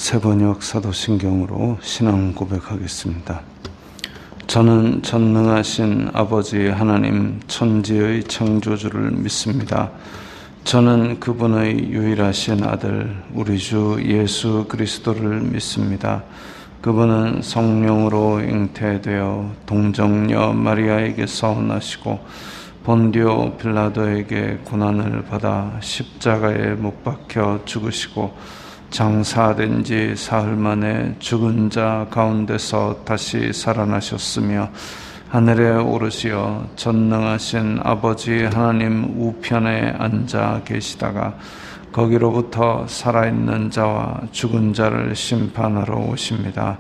새번역 사도신경으로 신앙 고백하겠습니다. 저는 전능하신 아버지 하나님 천지의 창조주를 믿습니다. 저는 그분의 유일하신 아들 우리 주 예수 그리스도를 믿습니다. 그분은 성령으로 잉태되어 동정녀 마리아에게서 나시고 본디오 빌라도에게 고난을 받아 십자가에 못 박혀 죽으시고 장사된 지 사흘 만에 죽은 자 가운데서 다시 살아나셨으며 하늘에 오르시어 전능하신 아버지 하나님 우편에 앉아 계시다가 거기로부터 살아있는 자와 죽은 자를 심판하러 오십니다.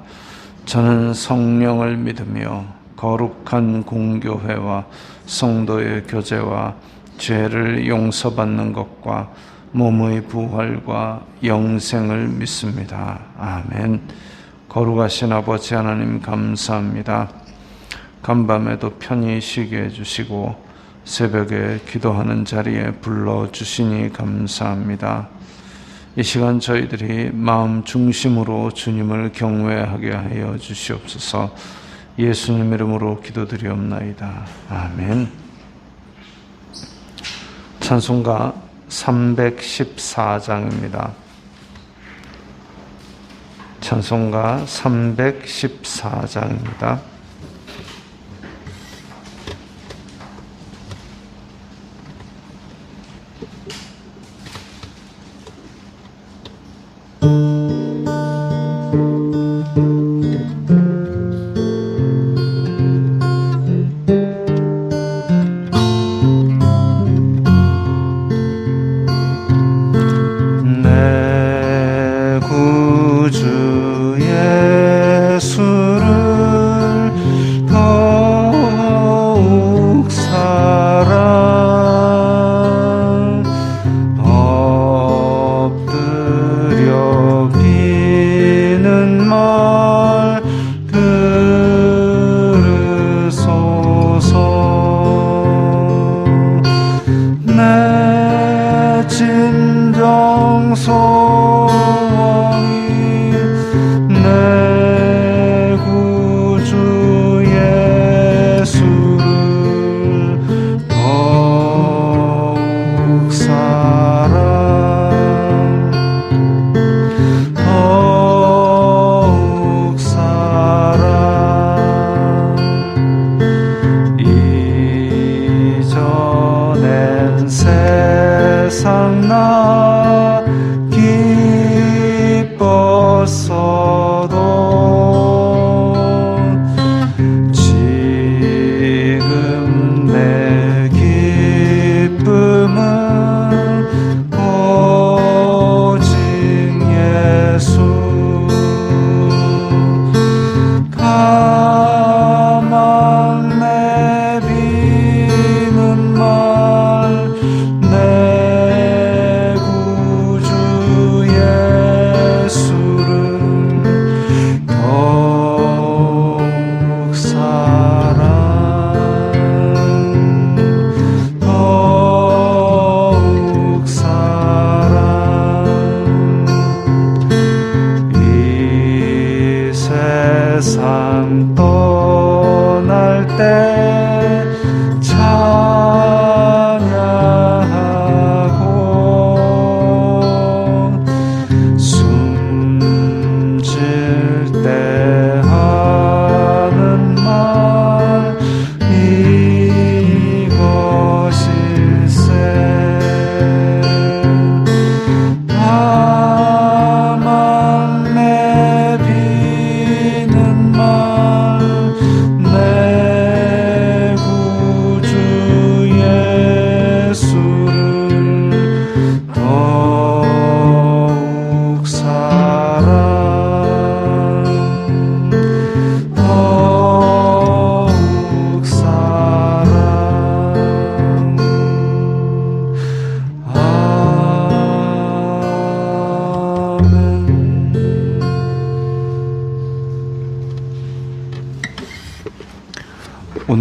저는 성령을 믿으며 거룩한 공교회와 성도의 교제와 죄를 용서받는 것과 몸의 부활과 영생을 믿습니다. 아멘. 거룩하신 아버지 하나님 감사합니다. 간밤에도 편히 쉬게 해주시고 새벽에 기도하는 자리에 불러주시니 감사합니다. 이 시간 저희들이 마음 중심으로 주님을 경외하게 하여 주시옵소서. 예수님 이름으로 기도드리옵나이다. 아멘. 찬송가 314장입니다. 찬송가 314장입니다.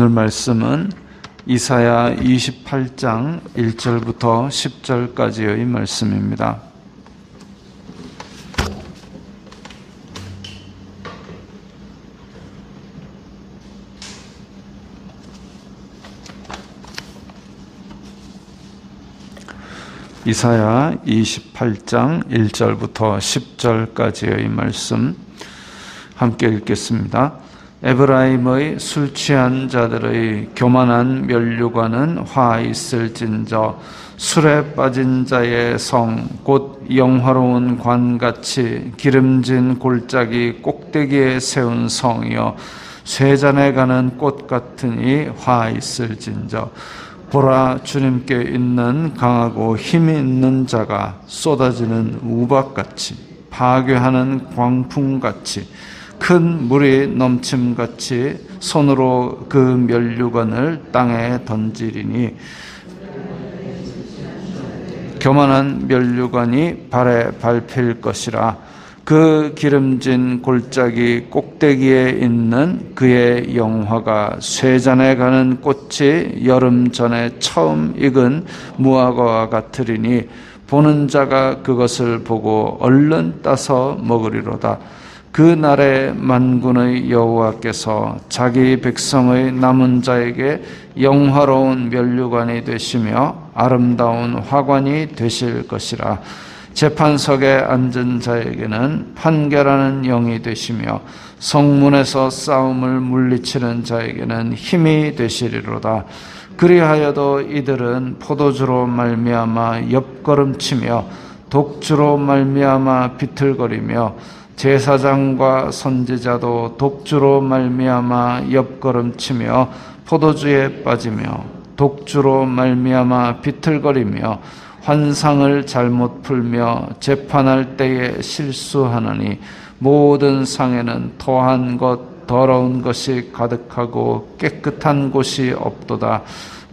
오늘 말씀은 이사야 28장 1절부터 10절까지의 말씀입니다. 이사야 28장 1절부터 10절까지의 말씀 함께 읽겠습니다. 에브라임의 술 취한 자들의 교만한 면류관은 화 있을진저 술에 빠진 자의 성 곧 영화로운 관같이 기름진 골짜기 꼭대기에 세운 성이여 쇠잔에 가는 꽃 같으니 화 있을진저 보라 주님께 있는 강하고 힘이 있는 자가 쏟아지는 우박같이 파괴하는 광풍같이 큰 물이 넘침같이 손으로 그 면류관을 땅에 던지리니 교만한 면류관이 발에 밟힐 것이라. 그 기름진 골짜기 꼭대기에 있는 그의 영화가 쇠잔에 가는 꽃이 여름 전에 처음 익은 무화과와 같으리니 보는 자가 그것을 보고 얼른 따서 먹으리로다. 그 날에 만군의 여호와께서 자기 백성의 남은 자에게 영화로운 면류관이 되시며 아름다운 화관이 되실 것이라. 재판석에 앉은 자에게는 판결하는 영이 되시며 성문에서 싸움을 물리치는 자에게는 힘이 되시리로다. 그리하여도 이들은 포도주로 말미암아 옆걸음치며 독주로 말미암아 비틀거리며 제사장과 선지자도 독주로 말미암아 옆걸음치며 포도주에 빠지며 독주로 말미암아 비틀거리며 환상을 잘못 풀며 재판할 때에 실수하느니 모든 상에는 토한 것 더러운 것이 가득하고 깨끗한 곳이 없도다.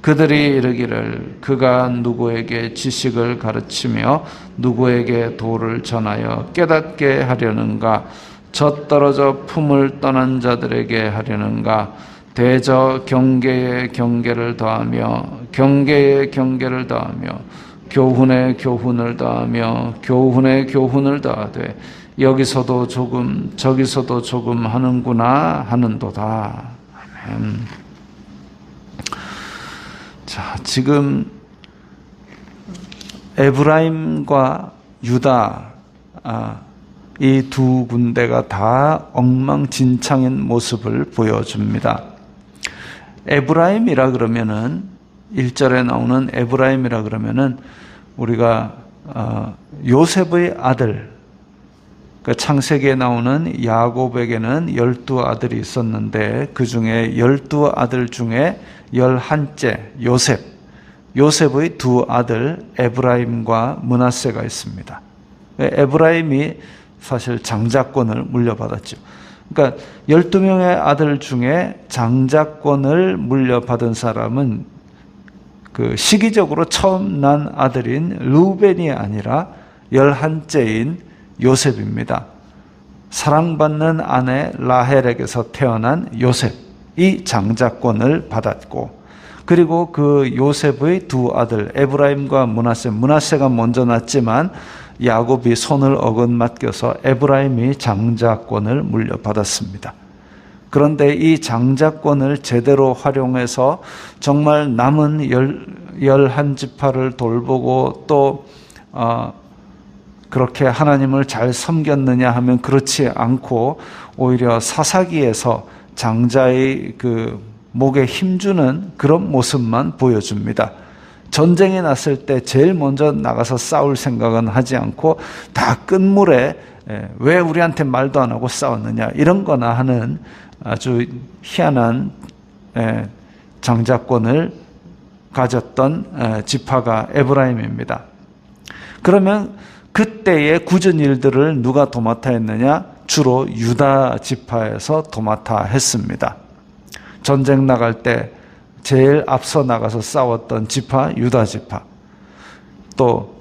그들이 이르기를 그가 누구에게 지식을 가르치며 누구에게 도를 전하여 깨닫게 하려는가? 젖떨어져 품을 떠난 자들에게 하려는가? 대저 경계에 경계를 더하며 경계에 경계를 더하며 교훈에 교훈을 더하며 교훈에 교훈을 더하되 여기서도 조금 저기서도 조금 하는구나 하는도다. 아멘. 자, 지금 에브라임과 유다 이 두 군데가 다 엉망진창인 모습을 보여줍니다. 에브라임이라 그러면은 1절에 나오는 에브라임이라 그러면은 우리가 요셉의 아들, 그러니까 창세기에 나오는 야곱에게는 12아들이 있었는데 그 중에 12아들 중에 11째 요셉의 두 아들 에브라임과 므낫세가 있습니다. 에브라임이 사실 장자권을 물려받았죠. 그러니까 12명의 아들 중에 장자권을 물려받은 사람은 그 시기적으로 처음 난 아들인 르우벤이 아니라 11째인 요셉입니다. 사랑받는 아내 라헬에게서 태어난 요셉이 장자권을 받았고, 그리고 그 요셉의 두 아들 에브라임과 므낫세가 먼저 낳았지만 야곱이 손을 어긋맡겨서 에브라임이 장자권을 물려받았습니다. 그런데 이 장자권을 제대로 활용해서 정말 남은 11지파를 돌보고 또 그렇게 하나님을 잘 섬겼느냐 하면 그렇지 않고 오히려 사사기에서 장자의 그 목에 힘주는 그런 모습만 보여줍니다. 전쟁이 났을 때 제일 먼저 나가서 싸울 생각은 하지 않고 다 끝물에 왜 우리한테 말도 안 하고 싸웠느냐 이런 거나 하는 아주 희한한 장자권을 가졌던 지파가 에브라임입니다. 그러면 그때의 굳은 일들을 누가 도맡아 했느냐? 주로 유다 지파에서 도맡아 했습니다. 전쟁 나갈 때 제일 앞서 나가서 싸웠던 지파 유다 지파, 또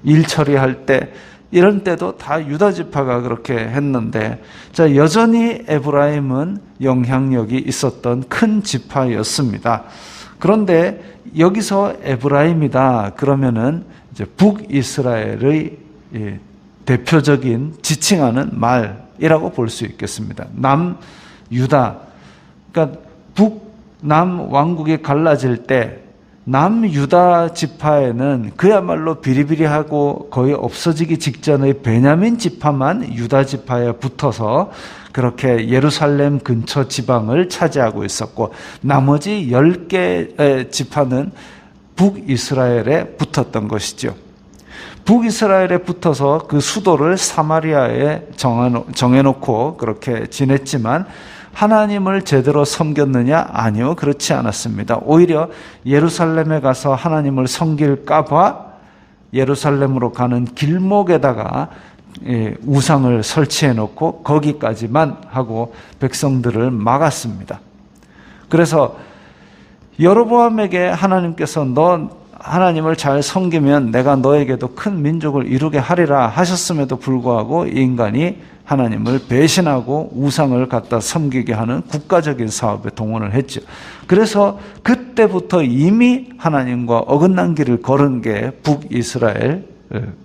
일 처리할 때 이런 때도 다 유다 지파가 그렇게 했는데, 자, 여전히 에브라임은 영향력이 있었던 큰 지파였습니다. 그런데 여기서 에브라임이다 그러면은 이제 북이스라엘의 대표적인 지칭하는 말이라고 볼 수 있겠습니다. 남유다, 그러니까 북남 왕국이 갈라질 때 남유다 지파에는 그야말로 비리비리하고 거의 없어지기 직전의 베냐민 지파만 유다 지파에 붙어서 그렇게 예루살렘 근처 지방을 차지하고 있었고, 나머지 10개 지파는 북이스라엘에 붙었던 것이죠. 북이스라엘에 붙어서 그 수도를 사마리아에 정해놓고 그렇게 지냈지만 하나님을 제대로 섬겼느냐? 아니요, 그렇지 않았습니다. 오히려 예루살렘에 가서 하나님을 섬길까 봐 예루살렘으로 가는 길목에다가 우상을 설치해 놓고 거기까지만 하고 백성들을 막았습니다. 그래서 여로보암에게 하나님께서 너 하나님을 잘 섬기면 내가 너에게도 큰 민족을 이루게 하리라 하셨음에도 불구하고 이 인간이 하나님을 배신하고 우상을 갖다 섬기게 하는 국가적인 사업에 동원을 했죠. 그래서 그때부터 이미 하나님과 어긋난 길을 걸은 게 북이스라엘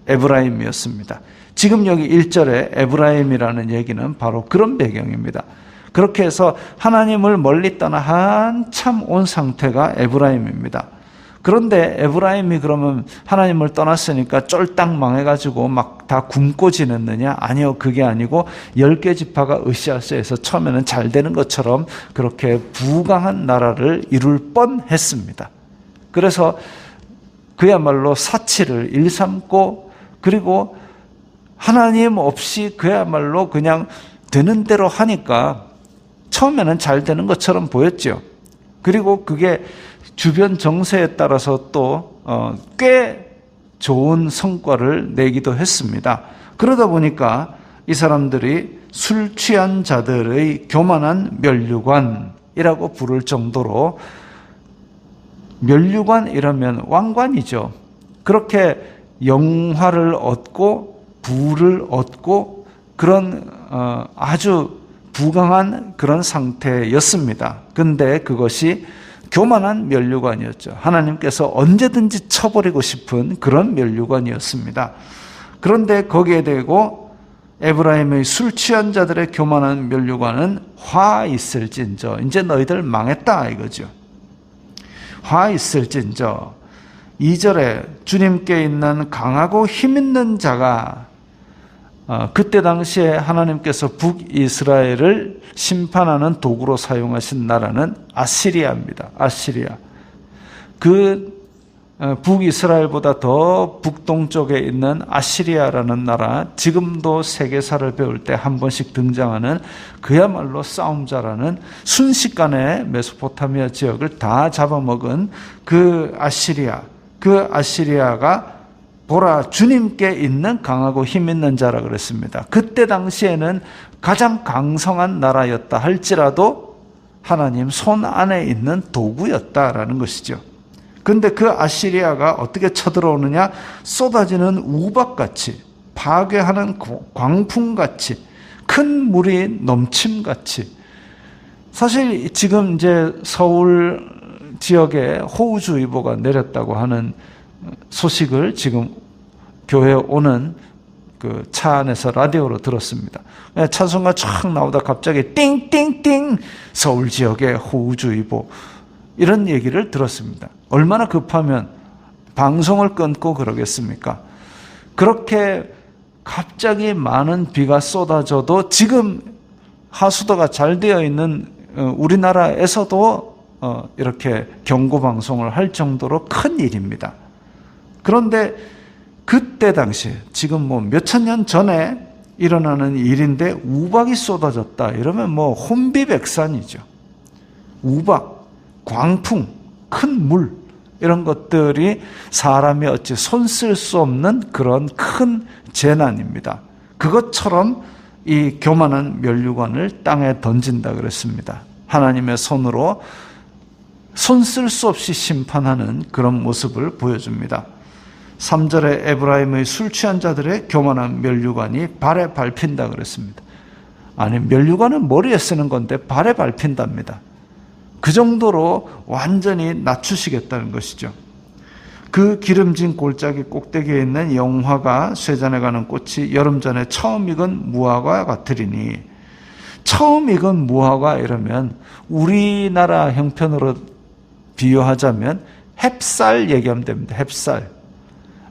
에브라임이었습니다. 지금 여기 1절에 에브라임이라는 얘기는 바로 그런 배경입니다. 그렇게 해서 하나님을 멀리 떠나 한참 온 상태가 에브라임입니다. 그런데 에브라임이 그러면 하나님을 떠났으니까 쫄딱 망해가지고 막 다 굶고 지냈느냐? 아니요, 그게 아니고 10개 지파가 으쌰으쌰해서 처음에는 잘 되는 것처럼 그렇게 부강한 나라를 이룰 뻔했습니다. 그래서 그야말로 사치를 일삼고, 그리고 하나님 없이 그야말로 그냥 되는 대로 하니까 처음에는 잘 되는 것처럼 보였죠. 그리고 그게 주변 정세에 따라서 또 꽤 좋은 성과를 내기도 했습니다. 그러다 보니까 이 사람들이 술 취한 자들의 교만한 면류관이라고 부를 정도로, 면류관이라면 왕관이죠. 그렇게 영화를 얻고 부를 얻고 그런 아주 부강한 그런 상태였습니다. 근데 그것이 교만한 면류관이었죠. 하나님께서 언제든지 쳐버리고 싶은 그런 면류관이었습니다. 그런데 거기에 대고 에브라임의 술 취한 자들의 교만한 면류관은 화 있을진저, 이제 너희들 망했다 이거죠. 화 있을진저. 2절에 주님께 있는 강하고 힘 있는 자가, 그때 당시에 하나님께서 북이스라엘을 심판하는 도구로 사용하신 나라는 아시리아입니다. 아시리아. 그 북이스라엘보다 더 북동쪽에 있는 아시리아라는 나라, 지금도 세계사를 배울 때 한 번씩 등장하는 그야말로 싸움자라는, 순식간에 메소포타미아 지역을 다 잡아먹은 그 아시리아. 그 아시리아가 보라, 주님께 있는 강하고 힘 있는 자라 그랬습니다. 그때 당시에는 가장 강성한 나라였다 할지라도 하나님 손 안에 있는 도구였다라는 것이죠. 그런데 그 아시리아가 어떻게 쳐들어오느냐? 쏟아지는 우박같이, 파괴하는 광풍같이, 큰 물이 넘침같이. 사실 지금 이제 서울 지역에 호우주의보가 내렸다고 하는 소식을 지금 교회에 오는 그 차 안에서 라디오로 들었습니다. 찬송가 쫙 나오다 갑자기 띵띵띵 서울 지역에 호우주의보, 이런 얘기를 들었습니다. 얼마나 급하면 방송을 끊고 그러겠습니까? 그렇게 갑자기 많은 비가 쏟아져도 지금 하수도가 잘 되어 있는 우리나라에서도 이렇게 경고 방송을 할 정도로 큰 일입니다. 그런데 그때 당시에, 지금 뭐 몇천 년 전에 일어나는 일인데 우박이 쏟아졌다 이러면 뭐 혼비백산이죠. 우박, 광풍, 큰 물, 이런 것들이 사람이 어찌 손 쓸 수 없는 그런 큰 재난입니다. 그것처럼 이 교만한 면류관을 땅에 던진다 그랬습니다. 하나님의 손으로 손 쓸 수 없이 심판하는 그런 모습을 보여줍니다. 3절에 에브라임의 술 취한 자들의 교만한 면류관이 발에 밟힌다 그랬습니다. 아니, 면류관은 머리에 쓰는 건데 발에 밟힌답니다. 그 정도로 완전히 낮추시겠다는 것이죠. 그 기름진 골짜기 꼭대기에 있는 영화가 쇠잔해가는 꽃이 여름전에 처음 익은 무화과 같으리니, 처음 익은 무화과 이러면 우리나라 형편으로 비유하자면 햅쌀 얘기하면 됩니다. 햅쌀.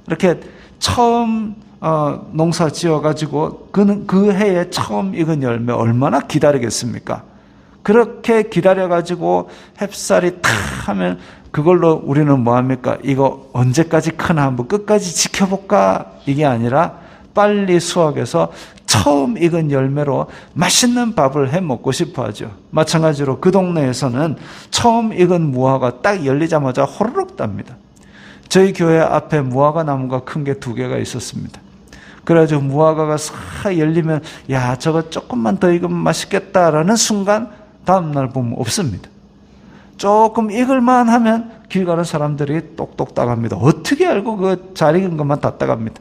이렇게 처음 농사 지어가지고 그 해에 처음 익은 열매 얼마나 기다리겠습니까? 그렇게 기다려가지고 햅쌀이 탁 하면 그걸로 우리는 뭐합니까? 이거 언제까지 크나 한번 끝까지 지켜볼까? 이게 아니라 빨리 수확해서 처음 익은 열매로 맛있는 밥을 해 먹고 싶어 하죠. 마찬가지로 그 동네에서는 처음 익은 무화과 딱 열리자마자 호로록 답니다. 저희 교회 앞에 무화과 나무가 큰 게 2개가 있었습니다. 그래가지고 무화과가 싹 열리면 야 저거 조금만 더 익으면 맛있겠다라는 순간 다음날 보면 없습니다. 조금 익을만 하면 길 가는 사람들이 똑똑 따갑니다. 어떻게 알고 그 잘 익은 것만 다 따갑니다.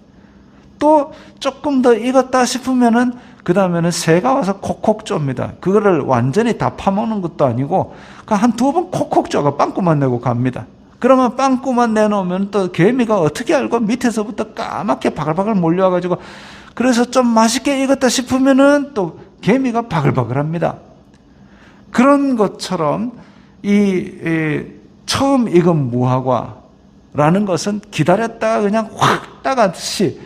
또 조금 더 익었다 싶으면은 그 다음에는 새가 와서 콕콕 쫍니다. 그거를 완전히 다 파먹는 것도 아니고 한 2번 콕콕 쪄가 빵꾸만 내고 갑니다. 그러면 빵꾸만 내놓으면 또 개미가 어떻게 알고 밑에서부터 까맣게 바글바글 몰려와가지고 그래서 좀 맛있게 익었다 싶으면은 또 개미가 바글바글합니다. 그런 것처럼 처음 익은 무화과라는 것은 기다렸다가 그냥 확 따가듯이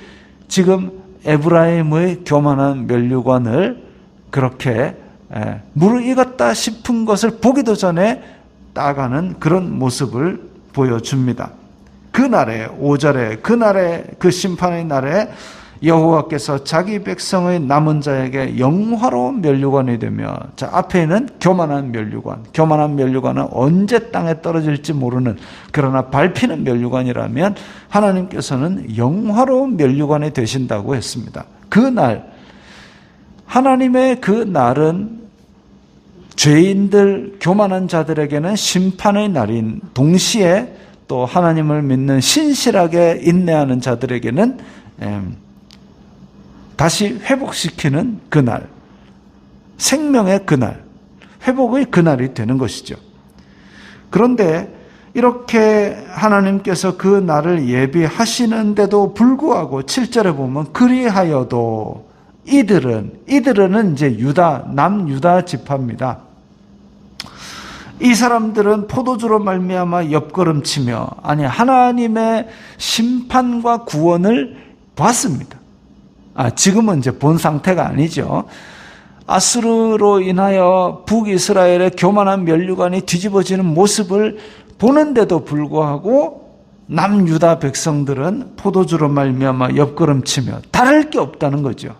지금 에브라임의 교만한 면류관을 그렇게 무르익었다 싶은 것을 보기도 전에 따가는 그런 모습을 보여줍니다. 그날에 5절에 그날에 그 심판의 날에 여호와께서 자기 백성의 남은 자에게 영화로운 면류관이 되며 자 앞에는 교만한 면류관. 교만한 면류관은 언제 땅에 떨어질지 모르는 그러나 밟히는 면류관이라면 하나님께서는 영화로운 면류관이 되신다고 했습니다. 그날 하나님의 그 날은 죄인들 교만한 자들에게는 심판의 날인 동시에 또 하나님을 믿는 신실하게 인내하는 자들에게는 다시 회복시키는 그날, 생명의 그날, 회복의 그날이 되는 것이죠. 그런데 이렇게 하나님께서 그 날을 예비하시는데도 불구하고 7절에 보면 그리하여도 이들은 이제 남유다 지파입니다. 이 사람들은 포도주로 말미암아 옆걸음치며 하나님의 심판과 구원을 봤습니다. 지금은 이제 본 상태가 아니죠. 아수르로 인하여 북이스라엘의 교만한 면류관이 뒤집어지는 모습을 보는데도 불구하고 남유다 백성들은 포도주로 말미암아 옆걸음치며 다를 게 없다는 거죠.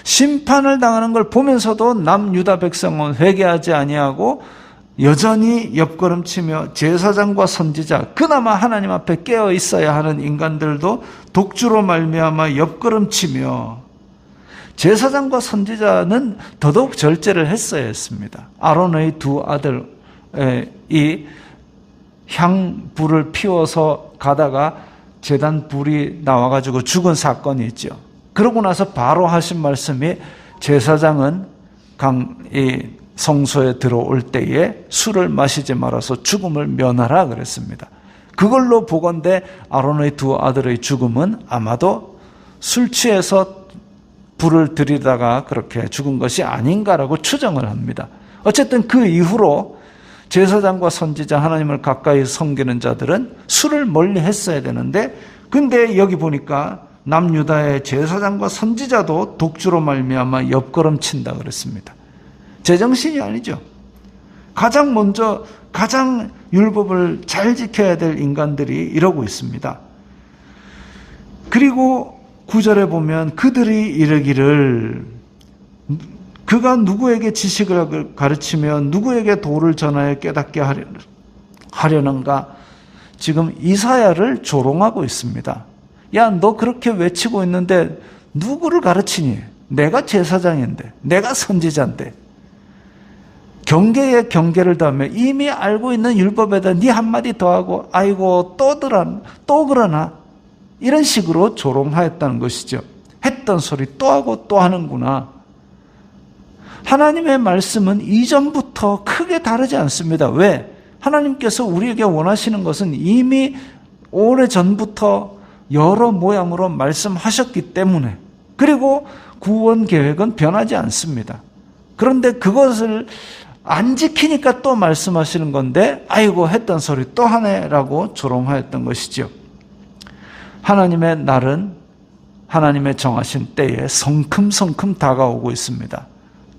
심판을 당하는 걸 보면서도 남유다 백성은 회개하지 아니하고 여전히 옆걸음치며 제사장과 선지자, 그나마 하나님 앞에 깨어 있어야 하는 인간들도 독주로 말미암아 옆걸음치며 제사장과 선지자는 더더욱 절제를 했어야 했습니다. 아론의 2 아들이 향불을 피워서 가다가 제단 불이 나와가지고 죽은 사건이 있죠. 그러고 나서 바로 하신 말씀이 제사장은 성소에 들어올 때에 술을 마시지 말아서 죽음을 면하라 그랬습니다. 그걸로 보건대 아론의 2 아들의 죽음은 아마도 술 취해서 불을 들이다가 그렇게 죽은 것이 아닌가라고 추정을 합니다. 어쨌든 그 이후로 제사장과 선지자 하나님을 가까이 섬기는 자들은 술을 멀리 했어야 되는데 근데 여기 보니까 남유다의 제사장과 선지자도 독주로 말미암아 옆걸음친다 그랬습니다. 제정신이 아니죠. 가장 먼저 가장 율법을 잘 지켜야 될 인간들이 이러고 있습니다. 그리고 9절에 보면 그들이 이르기를 그가 누구에게 지식을 가르치며 누구에게 도를 전하여 깨닫게 하려는가. 지금 이사야를 조롱하고 있습니다. 야, 너 그렇게 외치고 있는데 누구를 가르치니? 내가 제사장인데, 내가 선지자인데. 경계에 경계를 더하며 이미 알고 있는 율법에다 네 한마디 더하고 아이고 또 그러나 이런 식으로 조롱하였다는 것이죠. 했던 소리 또 하고 또 하는구나. 하나님의 말씀은 이전부터 크게 다르지 않습니다. 왜? 하나님께서 우리에게 원하시는 것은 이미 오래전부터 여러 모양으로 말씀하셨기 때문에 그리고 구원 계획은 변하지 않습니다. 그런데 그것을 안 지키니까 또 말씀하시는 건데 아이고 했던 소리 또 하네라고 조롱하였던 것이죠. 하나님의 날은 하나님의 정하신 때에 성큼성큼 다가오고 있습니다.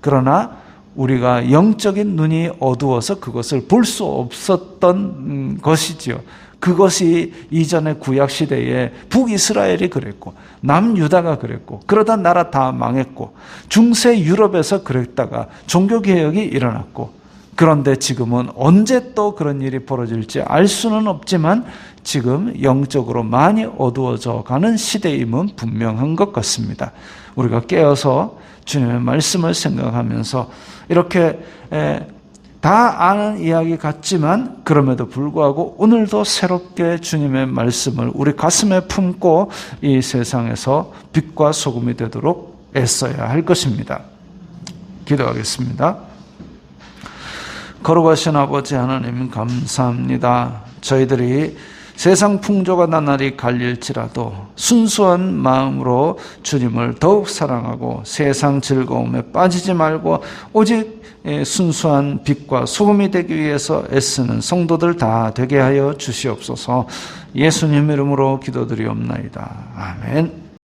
그러나 우리가 영적인 눈이 어두워서 그것을 볼 수 없었던 것이지요. 그것이 이전의 구약시대에 북이스라엘이 그랬고 남유다가 그랬고 그러다 나라 다 망했고 중세 유럽에서 그랬다가 종교개혁이 일어났고 그런데 지금은 언제 또 그런 일이 벌어질지 알 수는 없지만 지금 영적으로 많이 어두워져 가는 시대임은 분명한 것 같습니다. 우리가 깨어서 주님의 말씀을 생각하면서 이렇게 다 아는 이야기 같지만 그럼에도 불구하고 오늘도 새롭게 주님의 말씀을 우리 가슴에 품고 이 세상에서 빛과 소금이 되도록 애써야 할 것입니다. 기도하겠습니다. 거룩하신 아버지 하나님 감사합니다. 저희들이 세상 풍조가 나날이 갈릴지라도 순수한 마음으로 주님을 더욱 사랑하고 세상 즐거움에 빠지지 말고 오직 순수한 빛과 소금이 되기 위해서 애쓰는 성도들 다 되게 하여 주시옵소서. 예수님 이름으로 기도드리옵나이다. 아멘.